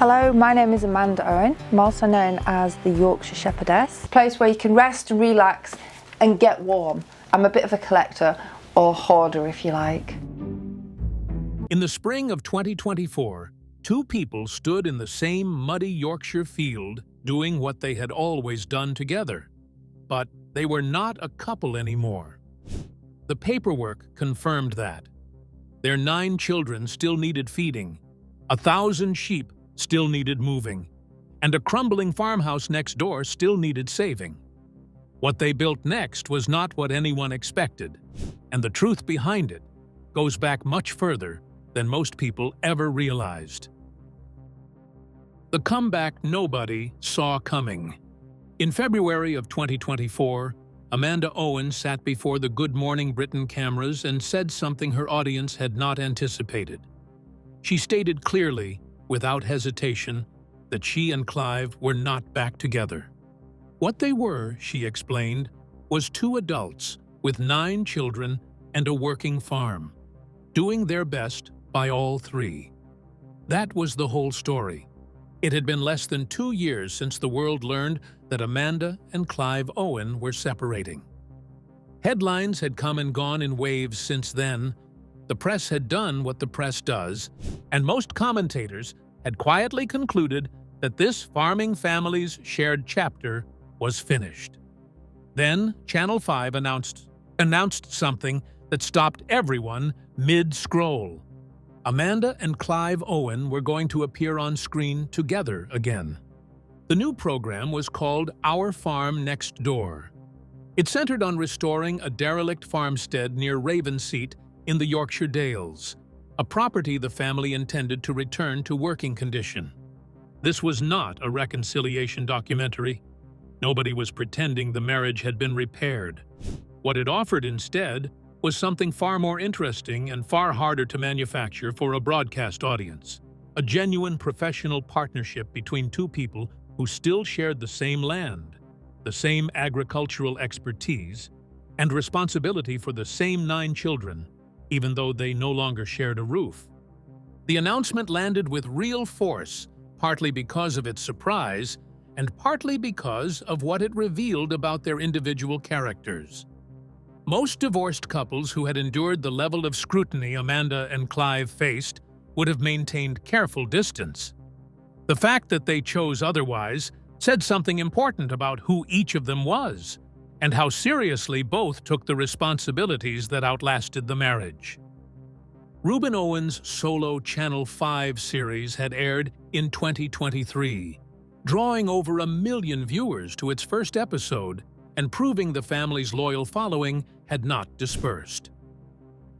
Hello, my name is Amanda Owen. I'm also known as the Yorkshire Shepherdess, a place where you can rest and relax and get warm. I'm a bit of a collector, or hoarder if you like. In the spring of 2024, two people stood in the same muddy Yorkshire field doing what they had always done together. But they were not a couple anymore. The paperwork confirmed that. Their 9 children still needed feeding, 1,000 sheep still needed moving, and a crumbling farmhouse next door still needed saving. What they built next was not what anyone expected, and the truth behind it goes back much further than most people ever realized. The comeback nobody saw coming. In February of 2024, Amanda Owen sat before the Good Morning Britain cameras and said something her audience had not anticipated. She stated clearly, without hesitation, that she and Clive were not back together. What they were, she explained, was 2 adults with 9 children and a working farm, doing their best by all 3. That was the whole story. It had been less than 2 years since the world learned that Amanda and Clive Owen were separating. Headlines had come and gone in waves since then. The press had done what the press does, and most commentators had quietly concluded that this farming family's shared chapter was finished. Then Channel 5 announced something that stopped everyone mid-scroll. Amanda and Clive Owen were going to appear on screen together again. The new program was called Our Farm Next Door. It centered on restoring a derelict farmstead near Ravenseat in the Yorkshire Dales, a property the family intended to return to working condition. This was not a reconciliation documentary. Nobody was pretending the marriage had been repaired. What it offered instead was something far more interesting and far harder to manufacture for a broadcast audience. A genuine professional partnership between 2 people who still shared the same land, the same agricultural expertise, and responsibility for the same 9 children, even though they no longer shared a roof. The announcement landed with real force, partly because of its surprise, and partly because of what it revealed about their individual characters. Most divorced couples who had endured the level of scrutiny Amanda and Clive faced would have maintained careful distance. The fact that they chose otherwise said something important about who each of them was, and how seriously both took the responsibilities that outlasted the marriage. Reuben Owen's solo Channel 5 series had aired in 2023, drawing over 1 million viewers to its first episode and proving the family's loyal following had not dispersed.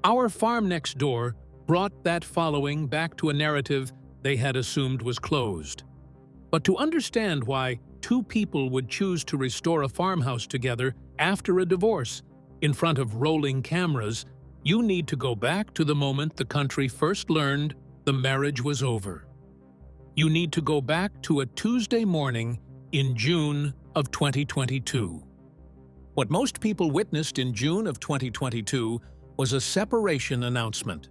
Our Farm Next Door brought that following back to a narrative they had assumed was closed. But to understand why 2 people would choose to restore a farmhouse together after a divorce in front of rolling cameras, you need to go back to the moment the country first learned the marriage was over. You need to go back to a Tuesday morning in June of 2022. What most people witnessed in June of 2022 was a separation announcement.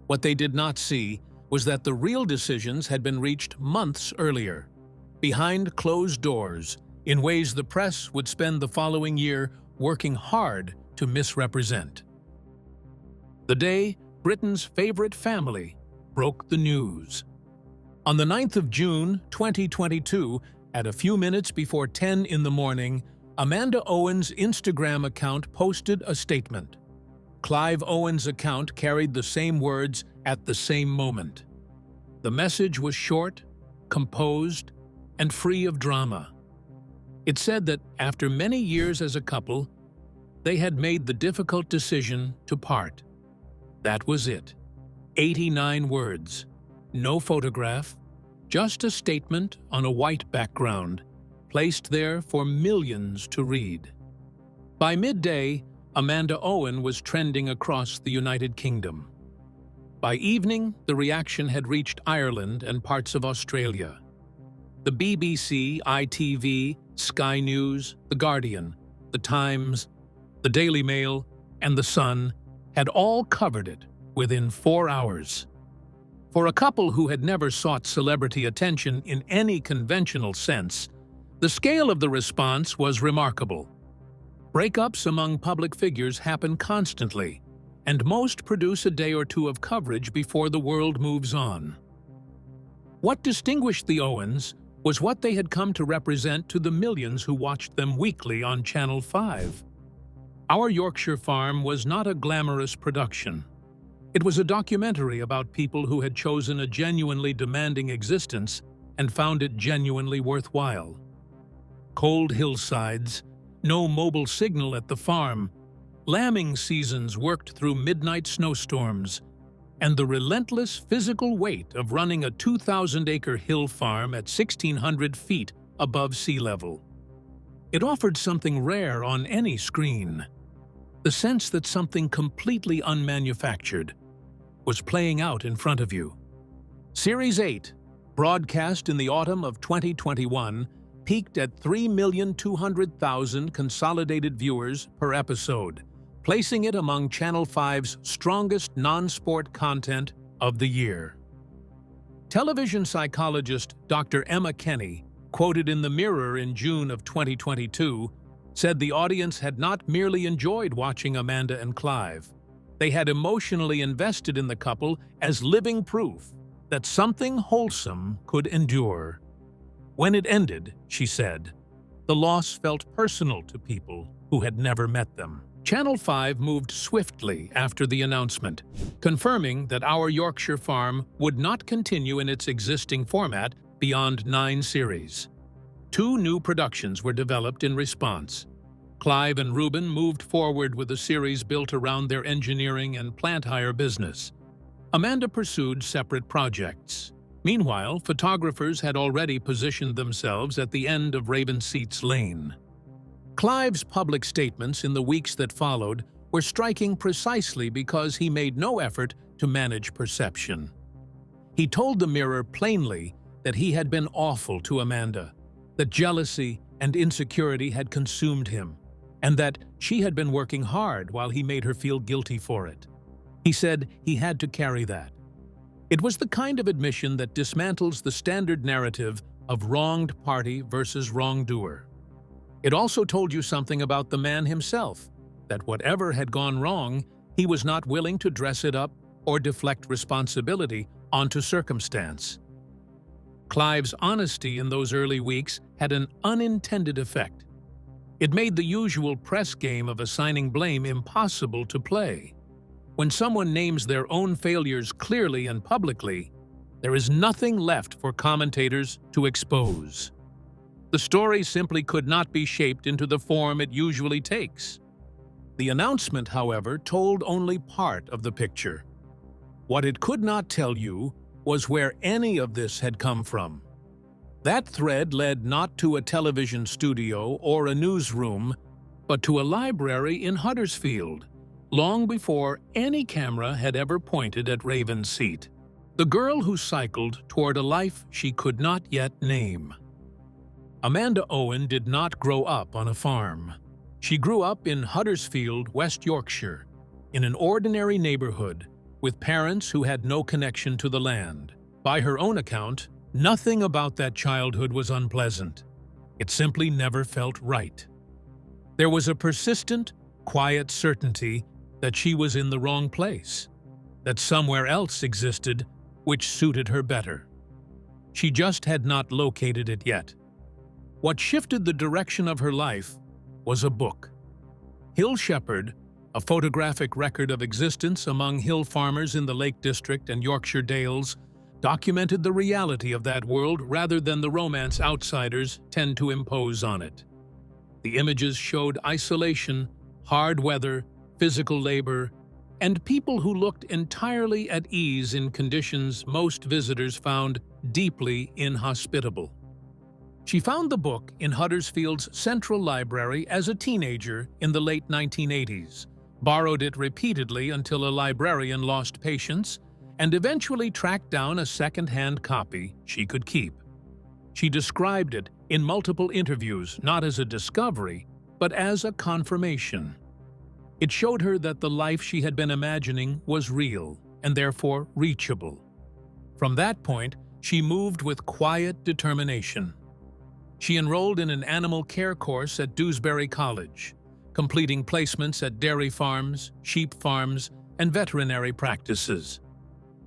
What they did not see was that the real decisions had been reached months earlier, behind closed doors, in ways the press would spend the following year working hard to misrepresent. The day Britain's favorite family broke the news. On the 9th of June, 2022, at a few minutes before 10 in the morning, Amanda Owen's Instagram account posted a statement. Clive Owen's account carried the same words at the same moment. The message was short, composed, and free of drama. It said that after many years as a couple, they had made the difficult decision to part. That was it. 89 words. No photograph, just a statement on a white background, placed there for millions to read. By midday, Amanda Owen was trending across the United Kingdom. By evening, the reaction had reached Ireland and parts of Australia. The BBC, ITV, Sky News, The Guardian, The Times, The Daily Mail, and The Sun had all covered it within 4 hours. For a couple who had never sought celebrity attention in any conventional sense, the scale of the response was remarkable. Breakups among public figures happen constantly, and most produce a day or two of coverage before the world moves on. What distinguished the Owens was what they had come to represent to the millions who watched them weekly on Channel 5. Our Yorkshire farm was not a glamorous production. It was a documentary about people who had chosen a genuinely demanding existence and found it genuinely worthwhile. Cold hillsides, no mobile signal at the farm, lambing seasons worked through midnight snowstorms, and the relentless physical weight of running a 2,000-acre hill farm at 1,600 feet above sea level. It offered something rare on any screen: the sense that something completely unmanufactured was playing out in front of you. Series 8, broadcast in the autumn of 2021, peaked at 3,200,000 consolidated viewers per episode, placing it among Channel 5's strongest non-sport content of the year. Television psychologist Dr. Emma Kenny, quoted in The Mirror in June of 2022, said the audience had not merely enjoyed watching Amanda and Clive. They had emotionally invested in the couple as living proof that something wholesome could endure. When it ended, she said, the loss felt personal to people who had never met them. Channel 5 moved swiftly after the announcement, confirming that Our Yorkshire Farm would not continue in its existing format beyond 9 series. 2 new productions were developed in response. Clive and Reuben moved forward with a series built around their engineering and plant hire business. Amanda pursued separate projects. Meanwhile, photographers had already positioned themselves at the end of Ravenseat's lane. Clive's public statements in the weeks that followed were striking precisely because he made no effort to manage perception. He told The Mirror plainly that he had been awful to Amanda, that jealousy and insecurity had consumed him, and that she had been working hard while he made her feel guilty for it. He said he had to carry that. It was the kind of admission that dismantles the standard narrative of wronged party versus wrongdoer. It also told you something about the man himself, that whatever had gone wrong, he was not willing to dress it up or deflect responsibility onto circumstance. Clive's honesty in those early weeks had an unintended effect. It made the usual press game of assigning blame impossible to play. When someone names their own failures clearly and publicly, there is nothing left for commentators to expose. The story simply could not be shaped into the form it usually takes. The announcement, however, told only part of the picture. What it could not tell you was where any of this had come from. That thread led not to a television studio or a newsroom, but to a library in Huddersfield, long before any camera had ever pointed at Ravenseat. The girl who cycled toward a life she could not yet name. Amanda Owen did not grow up on a farm. She grew up in Huddersfield, West Yorkshire, in an ordinary neighborhood, with parents who had no connection to the land. By her own account, nothing about that childhood was unpleasant. It simply never felt right. There was a persistent, quiet certainty that she was in the wrong place, that somewhere else existed which suited her better. She just had not located it yet. What shifted the direction of her life was a book. Hill Shepherd, a photographic record of existence among hill farmers in the Lake District and Yorkshire Dales, documented the reality of that world rather than the romance outsiders tend to impose on it. The images showed isolation, hard weather, physical labor, and people who looked entirely at ease in conditions most visitors found deeply inhospitable. She found the book in Huddersfield's Central Library as a teenager in the late 1980s, borrowed it repeatedly until a librarian lost patience, and eventually tracked down a second-hand copy she could keep. She described it in multiple interviews not as a discovery, but as a confirmation. It showed her that the life she had been imagining was real and therefore reachable. From that point, she moved with quiet determination. She enrolled in an animal care course at Dewsbury College, completing placements at dairy farms, sheep farms, and veterinary practices.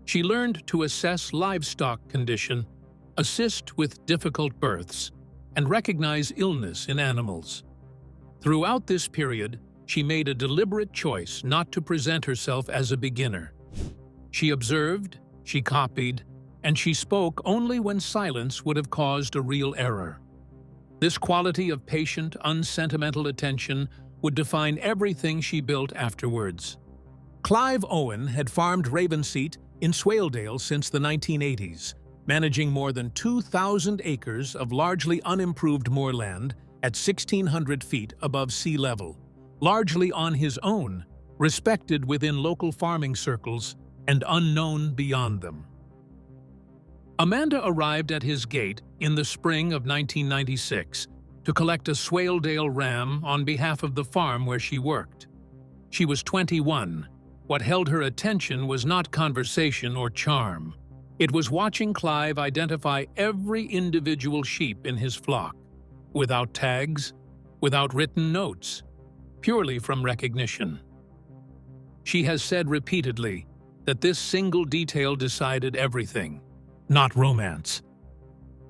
She learned to assess livestock condition, assist with difficult births, and recognize illness in animals. Throughout this period, she made a deliberate choice not to present herself as a beginner. She observed, she copied, and she spoke only when silence would have caused a real error. This quality of patient, unsentimental attention would define everything she built afterwards. Clive Owen had farmed ravenseed in Swaledale since the 1980s, managing more than 2,000 acres of largely unimproved moorland at 1,600 feet above sea level, largely on his own, respected within local farming circles and unknown beyond them. Amanda arrived at his gate in the spring of 1996 to collect a Swaledale ram on behalf of the farm where she worked. She was 21. What held her attention was not conversation or charm. It was watching Clive identify every individual sheep in his flock, without tags, without written notes, purely from recognition. She has said repeatedly that this single detail decided everything, not romance.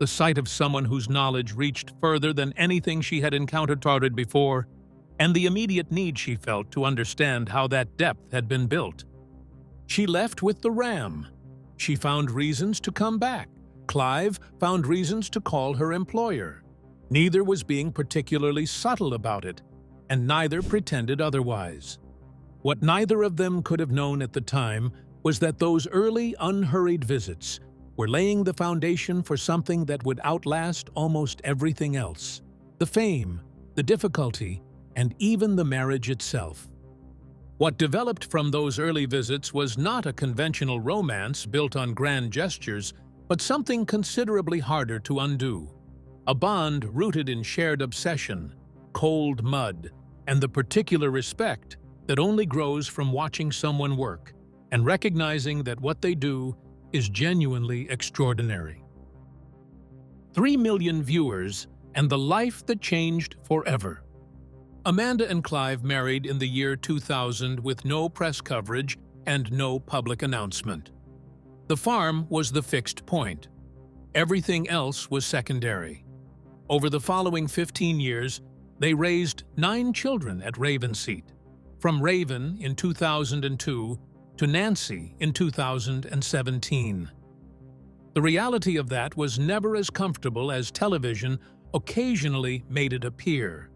The sight of someone whose knowledge reached further than anything she had encountered before, and the immediate need she felt to understand how that depth had been built. She left with the ram. She found reasons to come back. Clive found reasons to call her employer. Neither was being particularly subtle about it, and neither pretended otherwise. What neither of them could have known at the time was that those early, unhurried visits were laying the foundation for something that would outlast almost everything else: the fame, the difficulty, and even the marriage itself. What developed from those early visits was not a conventional romance built on grand gestures, but something considerably harder to undo. A bond rooted in shared obsession, cold mud, and the particular respect that only grows from watching someone work and recognizing that what they do is genuinely extraordinary. 3 million viewers and the life that changed forever. Amanda and Clive married in the year 2000 with no press coverage and no public announcement. The farm was the fixed point. Everything else was secondary. Over the following 15 years, they raised 9 children at Ravenseed, from Raven in 2002 to Nancy in 2017. The reality of that was never as comfortable as television occasionally made it appear.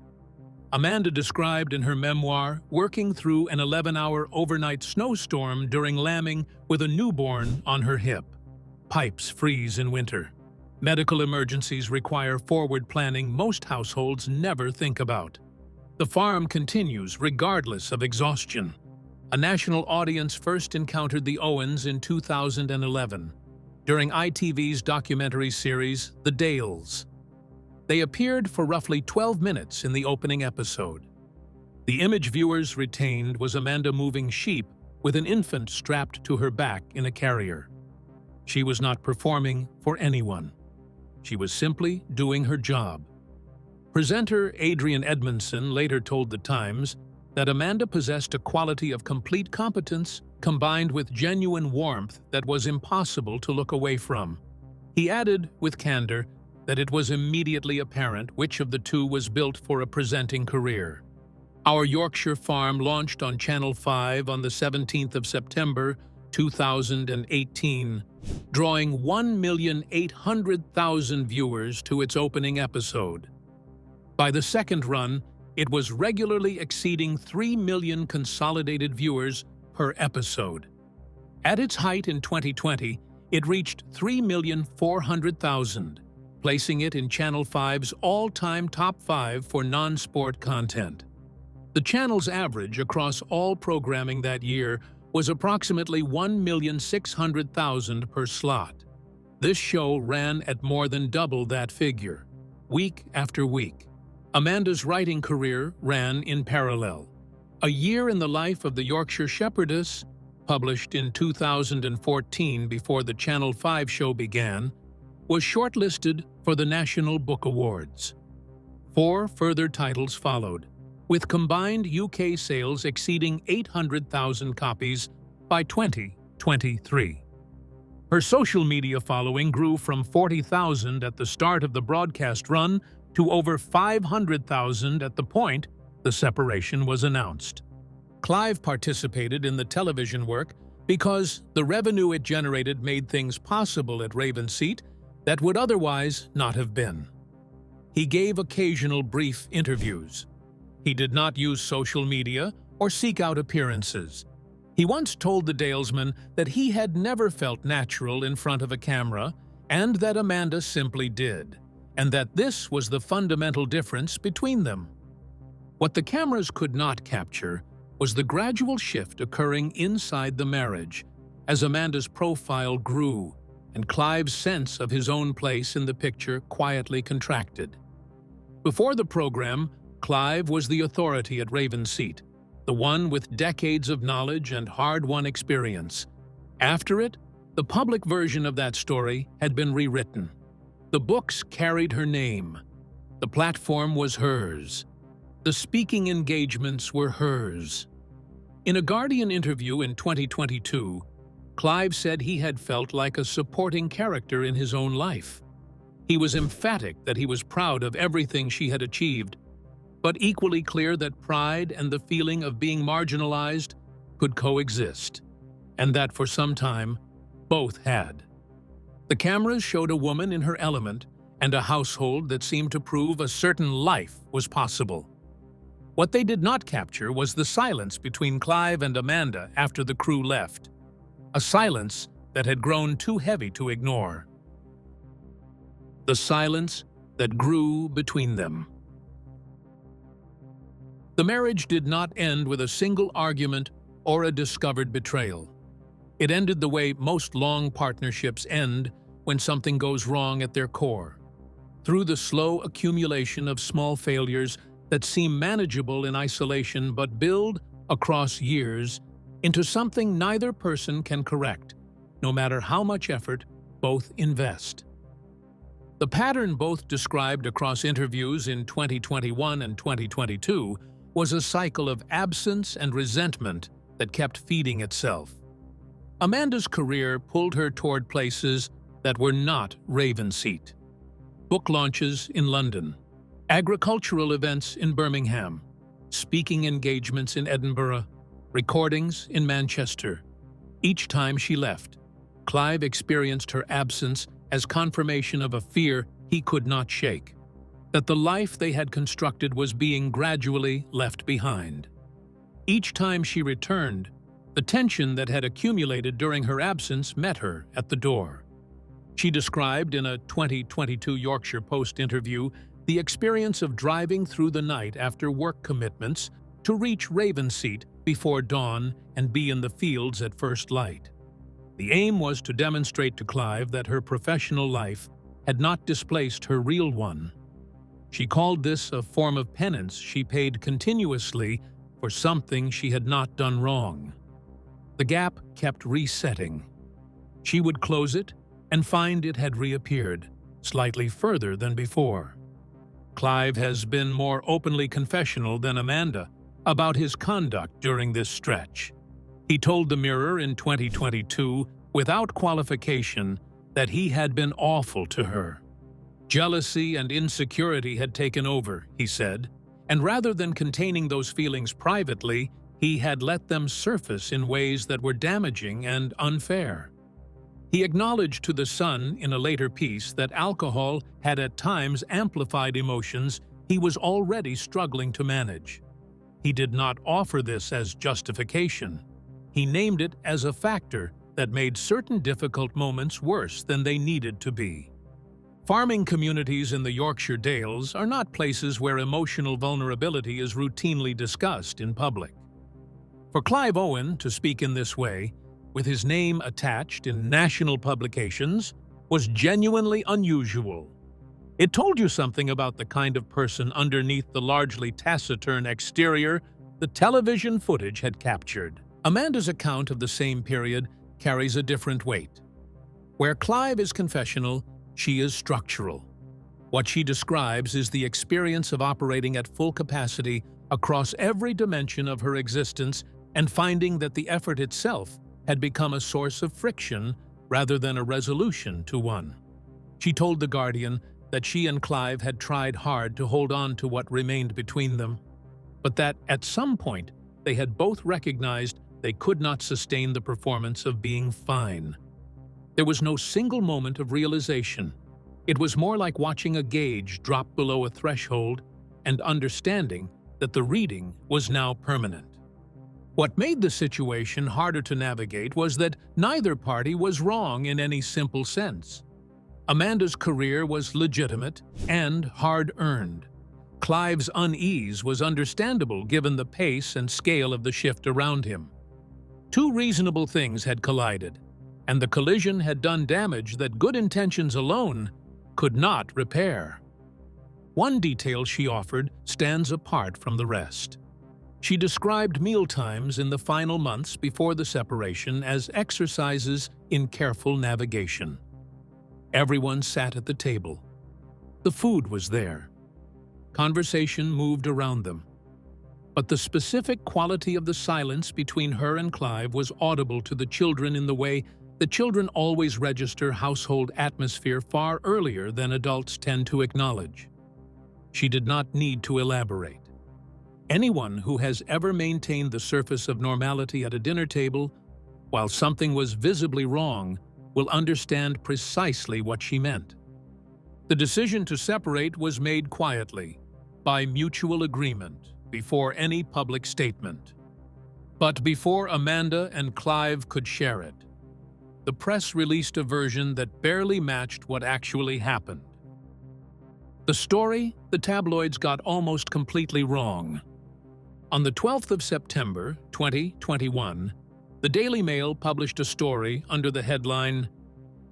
Amanda described in her memoir working through an 11-hour overnight snowstorm during lambing with a newborn on her hip. Pipes freeze in winter. Medical emergencies require forward planning most households never think about. The farm continues regardless of exhaustion. A national audience first encountered the Owens in 2011 during ITV's documentary series, The Dales. They appeared for roughly 12 minutes in the opening episode. The image viewers retained was Amanda moving sheep with an infant strapped to her back in a carrier. She was not performing for anyone. She was simply doing her job. Presenter Adrian Edmondson later told The Times that Amanda possessed a quality of complete competence combined with genuine warmth that was impossible to look away from. He added, with candor, that it was immediately apparent which of the two was built for a presenting career. Our Yorkshire farm launched on Channel 5 on the 17th of September 2018, drawing 1,800,000 viewers to its opening episode. By the second run, it was regularly exceeding 3 million consolidated viewers per episode. At its height in 2020, it reached 3,400,000, placing it in Channel 5's all-time top 5 for non-sport content. The channel's average across all programming that year was approximately 1,600,000 per slot. This show ran at more than double that figure, week after week. Amanda's writing career ran in parallel. A Year in the Life of the Yorkshire Shepherdess, published in 2014 before the Channel 5 show began, was shortlisted for the National Book Awards. 4 further titles followed, with combined UK sales exceeding 800,000 copies by 2023. Her social media following grew from 40,000 at the start of the broadcast run to over 500,000 at the point the separation was announced. Clive participated in the television work because the revenue it generated made things possible at Ravenseat that would otherwise not have been. He gave occasional brief interviews. He did not use social media or seek out appearances. He once told the Dalesman that he had never felt natural in front of a camera and that Amanda simply did, and that this was the fundamental difference between them. What the cameras could not capture was the gradual shift occurring inside the marriage as Amanda's profile grew and Clive's sense of his own place in the picture quietly contracted. Before the program, Clive was the authority at Ravenseat, the one with decades of knowledge and hard-won experience. After it, the public version of that story had been rewritten. The books carried her name. The platform was hers. The speaking engagements were hers. In a Guardian interview in 2022, Clive said he had felt like a supporting character in his own life. He was emphatic that he was proud of everything she had achieved, but equally clear that pride and the feeling of being marginalized could coexist, and that for some time, both had. The cameras showed a woman in her element and a household that seemed to prove a certain life was possible. What they did not capture was the silence between Clive and Amanda after the crew left, a silence that had grown too heavy to ignore. The silence that grew between them. The marriage did not end with a single argument or a discovered betrayal. It ended the way most long partnerships end when something goes wrong at their core, through the slow accumulation of small failures that seem manageable in isolation but build across years into something neither person can correct, no matter how much effort both invest. The pattern both described across interviews in 2021 and 2022 was a cycle of absence and resentment that kept feeding itself. Amanda's career pulled her toward places that were not Ravenseat. Book launches in London, agricultural events in Birmingham, speaking engagements in Edinburgh, recordings in Manchester. Each time she left, Clive experienced her absence as confirmation of a fear he could not shake, that the life they had constructed was being gradually left behind. Each time she returned, the tension that had accumulated during her absence met her at the door. She described in a 2022 Yorkshire Post interview the experience of driving through the night after work commitments to reach Ravenseat before dawn and be in the fields at first light. The aim was to demonstrate to Clive that her professional life had not displaced her real one. She called this a form of penance she paid continuously for something she had not done wrong. The gap kept resetting. She would close it and find it had reappeared, slightly further than before. Clive has been more openly confessional than Amanda about his conduct during this stretch. He told the Mirror in 2022, without qualification, that he had been awful to her. Jealousy and insecurity had taken over, he said, and rather than containing those feelings privately, he had let them surface in ways that were damaging and unfair. He acknowledged to The Sun in a later piece that alcohol had at times amplified emotions he was already struggling to manage. He did not offer this as justification. He named it as a factor that made certain difficult moments worse than they needed to be. Farming communities in the Yorkshire Dales are not places where emotional vulnerability is routinely discussed in public. For Clive Owen to speak in this way, with his name attached in national publications, was genuinely unusual. It told you something about the kind of person underneath the largely taciturn exterior the television footage had captured. Amanda's account of the same period carries a different weight. Where Clive is confessional, she is structural. What she describes is the experience of operating at full capacity across every dimension of her existence and finding that the effort itself had become a source of friction rather than a resolution to one. She told The Guardian that she and Clive had tried hard to hold on to what remained between them, but that at some point they had both recognized they could not sustain the performance of being fine. There was no single moment of realization. It was more like watching a gauge drop below a threshold and understanding that the reading was now permanent. What made the situation harder to navigate was that neither party was wrong in any simple sense. Amanda's career was legitimate and hard-earned. Clive's unease was understandable given the pace and scale of the shift around him. Two reasonable things had collided, and the collision had done damage that good intentions alone could not repair. One detail she offered stands apart from the rest. She described mealtimes in the final months before the separation as exercises in careful navigation. Everyone sat at the table. The food was there. Conversation moved around them. But the specific quality of the silence between her and Clive was audible to the children in the way that children always register household atmosphere far earlier than adults tend to acknowledge. She did not need to elaborate. Anyone who has ever maintained the surface of normality at a dinner table, while something was visibly wrong, will understand precisely what she meant. The decision to separate was made quietly, by mutual agreement, before any public statement. But before Amanda and Clive could share it, the press released a version that barely matched what actually happened. The story the tabloids got almost completely wrong. On the 12th of September, 2021, the Daily Mail published a story under the headline,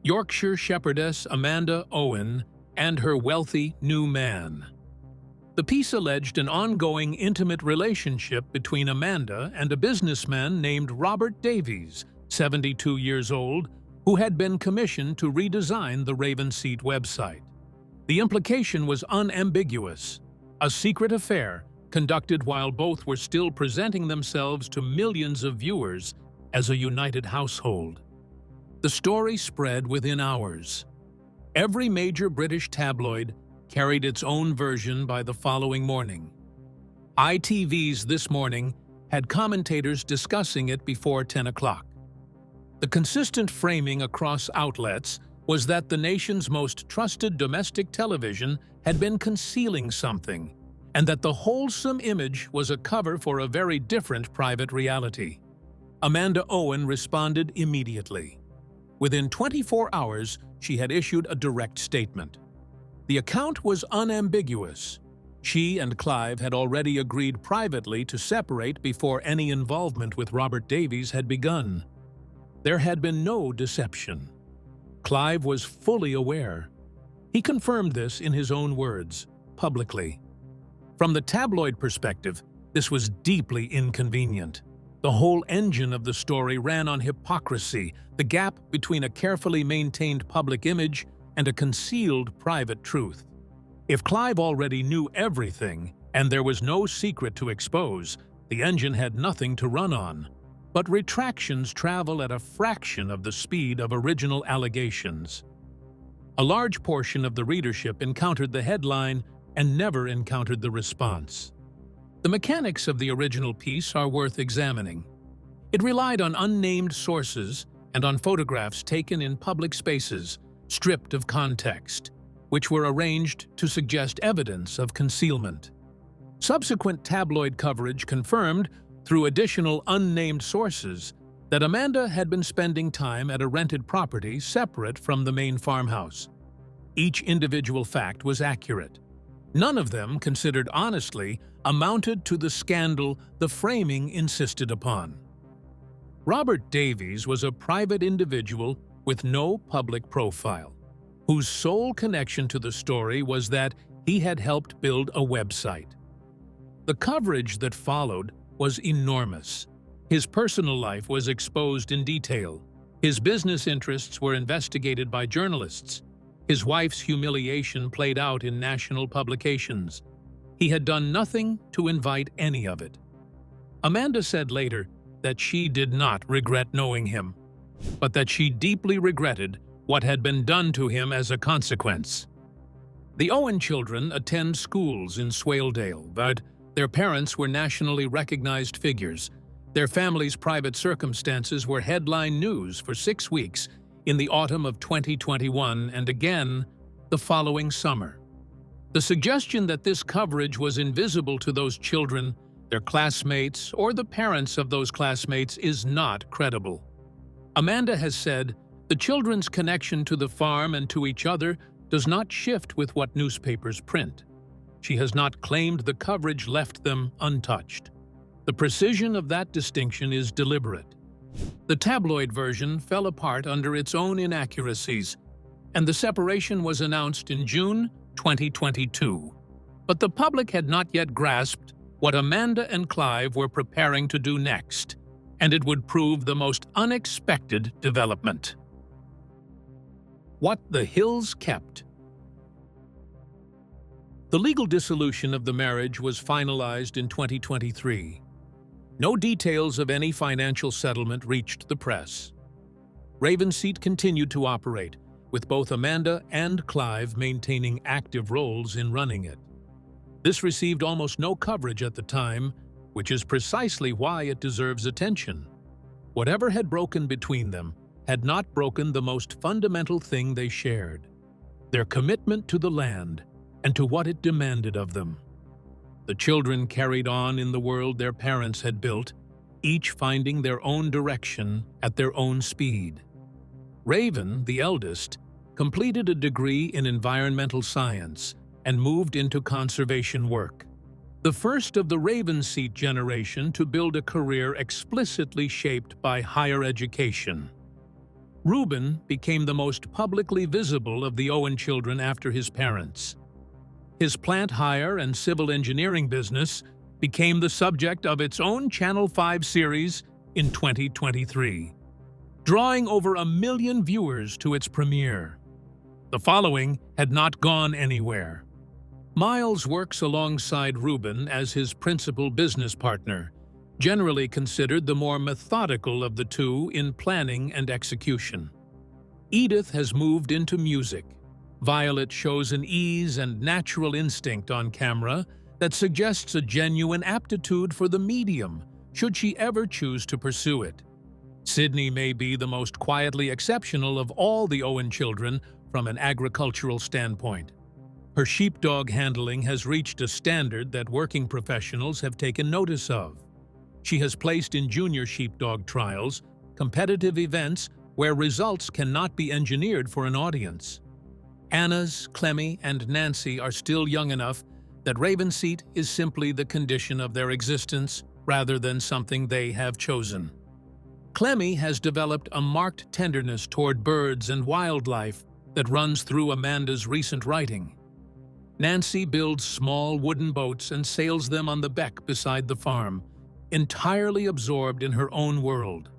"Yorkshire Shepherdess Amanda Owen and Her Wealthy New Man." The piece alleged an ongoing intimate relationship between Amanda and a businessman named Robert Davies, 72 years old, who had been commissioned to redesign the Ravenseat website. The implication was unambiguous: a secret affair conducted while both were still presenting themselves to millions of viewers as a united household. The story spread within hours. Every major British tabloid carried its own version by the following morning. ITV's This Morning had commentators discussing it before 10 o'clock. The consistent framing across outlets was that the nation's most trusted domestic television had been concealing something, and that the wholesome image was a cover for a very different private reality. Amanda Owen responded immediately. Within 24 hours, she had issued a direct statement. The account was unambiguous. She and Clive had already agreed privately to separate before any involvement with Robert Davies had begun. There had been no deception. Clive was fully aware. He confirmed this in his own words, publicly. From the tabloid perspective, this was deeply inconvenient. The whole engine of the story ran on hypocrisy, the gap between a carefully maintained public image and a concealed private truth. If Clive already knew everything, and there was no secret to expose, the engine had nothing to run on. But retractions travel at a fraction of the speed of original allegations. A large portion of the readership encountered the headline and never encountered the response. The mechanics of the original piece are worth examining. It relied on unnamed sources and on photographs taken in public spaces, stripped of context, which were arranged to suggest evidence of concealment. Subsequent tabloid coverage confirmed, through additional unnamed sources, that Amanda had been spending time at a rented property separate from the main farmhouse. Each individual fact was accurate. None of them, considered honestly, amounted to the scandal the framing insisted upon. Robert Davies was a private individual with no public profile, whose sole connection to the story was that he had helped build a website. The coverage that followed was enormous. His personal life was exposed in detail. His business interests were investigated by journalists. His wife's humiliation played out in national publications. He had done nothing to invite any of it. Amanda said later that she did not regret knowing him, but that she deeply regretted what had been done to him as a consequence. The Owen children attend schools in Swaledale, but their parents were nationally recognized figures. Their family's private circumstances were headline news for 6 weeks in the autumn of 2021 and again the following summer. The suggestion that this coverage was invisible to those children, their classmates, or the parents of those classmates is not credible. Amanda has said, the children's connection to the farm and to each other does not shift with what newspapers print. She has not claimed the coverage left them untouched. The precision of that distinction is deliberate. The tabloid version fell apart under its own inaccuracies, and the separation was announced in June 2022. But the public had not yet grasped what Amanda and Clive were preparing to do next, and it would prove the most unexpected development. What the Hills kept. The legal dissolution of the marriage was finalized in 2023. No details of any financial settlement reached the press. Ravenseat continued to operate, with both Amanda and Clive maintaining active roles in running it. This received almost no coverage at the time, which is precisely why it deserves attention. Whatever had broken between them had not broken the most fundamental thing they shared: their commitment to the land and to what it demanded of them. The children carried on in the world their parents had built, each finding their own direction at their own speed. Raven, the eldest, completed a degree in environmental science and moved into conservation work. The first of the Ravenseat generation to build a career explicitly shaped by higher education. Reuben became the most publicly visible of the Owen children after his parents. His plant hire and civil engineering business became the subject of its own Channel 5 series in 2023, drawing over 1 million viewers to its premiere. The following had not gone anywhere. Miles works alongside Reuben as his principal business partner, generally considered the more methodical of the two in planning and execution. Edith has moved into music. Violet shows an ease and natural instinct on camera that suggests a genuine aptitude for the medium, should she ever choose to pursue it. Sydney may be the most quietly exceptional of all the Owen children from an agricultural standpoint. Her sheepdog handling has reached a standard that working professionals have taken notice of. She has placed in junior sheepdog trials, competitive events where results cannot be engineered for an audience. Anna's, Clemmy, and Nancy are still young enough that Ravenseat is simply the condition of their existence rather than something they have chosen. Clemmy has developed a marked tenderness toward birds and wildlife that runs through Amanda's recent writing. Nancy builds small wooden boats and sails them on the beck beside the farm, entirely absorbed in her own world.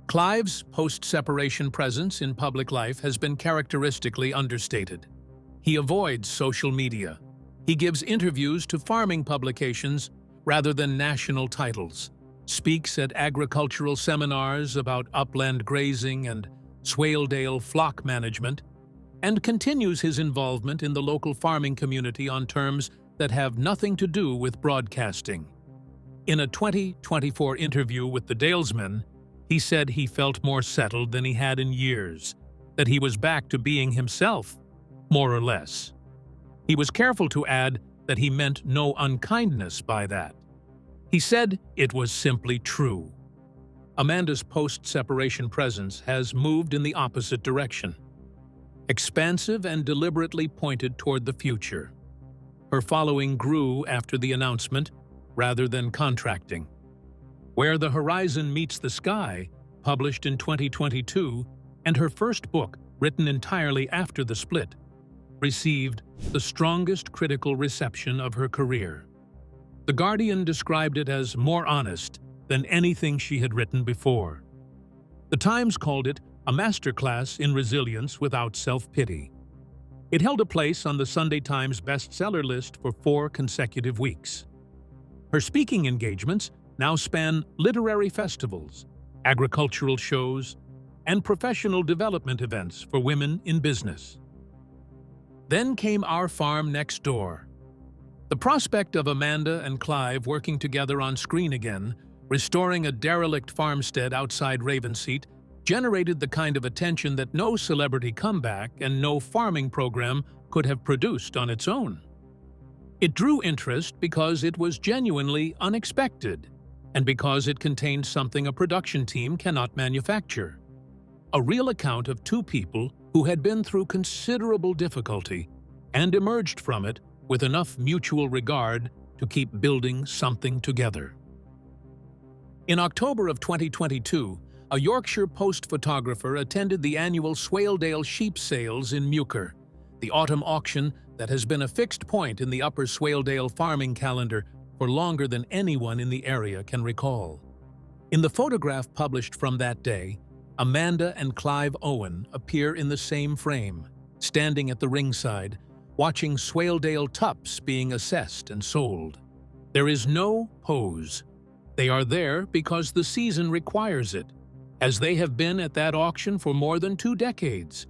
Clive's post-separation presence in public life has been characteristically understated. He avoids social media. He gives interviews to farming publications rather than national titles, speaks at agricultural seminars about upland grazing and Swaledale flock management, and continues his involvement in the local farming community on terms that have nothing to do with broadcasting. In a 2024 interview with the Dalesmen, he said he felt more settled than he had in years, that he was back to being himself, more or less. He was careful to add that he meant no unkindness by that. He said it was simply true. Amanda's post-separation presence has moved in the opposite direction, expansive and deliberately pointed toward the future. Her following grew after the announcement, rather than contracting. Where the Horizon Meets the Sky, published in 2022, and her first book, written entirely after the split, received the strongest critical reception of her career. The Guardian described it as more honest, than anything she had written before. The Times called it a masterclass in resilience without self-pity. It held a place on the Sunday Times bestseller list for 4 consecutive weeks. Her speaking engagements now span literary festivals, agricultural shows, and professional development events for women in business. Then came Our Farm Next Door. The prospect of Amanda and Clive working together on screen again, restoring a derelict farmstead outside Ravenseat, generated the kind of attention that no celebrity comeback and no farming program could have produced on its own. It drew interest because it was genuinely unexpected, and because it contained something a production team cannot manufacture. A real account of 2 people who had been through considerable difficulty and emerged from it with enough mutual regard to keep building something together. In October of 2022, a Yorkshire Post photographer attended the annual Swaledale sheep sales in Meuchar, the autumn auction that has been a fixed point in the Upper Swaledale farming calendar for longer than anyone in the area can recall. In the photograph published from that day, Amanda and Clive Owen appear in the same frame, standing at the ringside, watching Swaledale tups being assessed and sold. There is no pose. They are there because the season requires it, as they have been at that auction for more than 2 decades.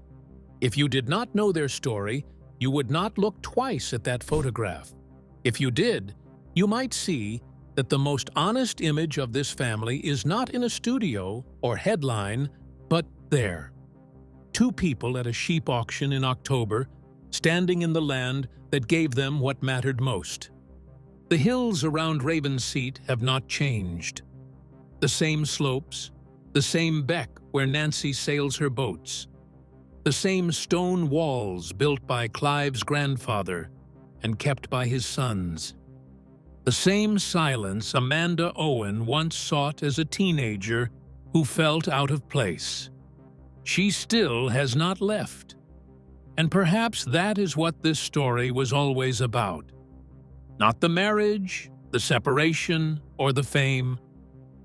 If you did not know their story, you would not look twice at that photograph. If you did, you might see that the most honest image of this family is not in a studio or headline, but there. 2 people at a sheep auction in October, standing in the land that gave them what mattered most. The hills around Ravenseat have not changed. The same slopes, the same beck where Nancy sails her boats, the same stone walls built by Clive's grandfather and kept by his sons. The same silence Amanda Owen once sought as a teenager who felt out of place. She still has not left. And perhaps that is what this story was always about. Not the marriage, the separation, or the fame.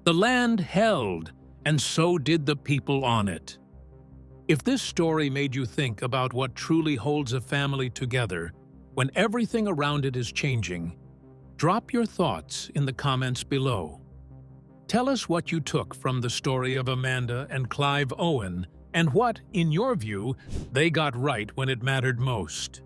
The land held, and so did the people on it. If this story made you think about what truly holds a family together when everything around it is changing, drop your thoughts in the comments below. Tell us what you took from the story of Amanda and Clive Owen and what, in your view, they got right when it mattered most.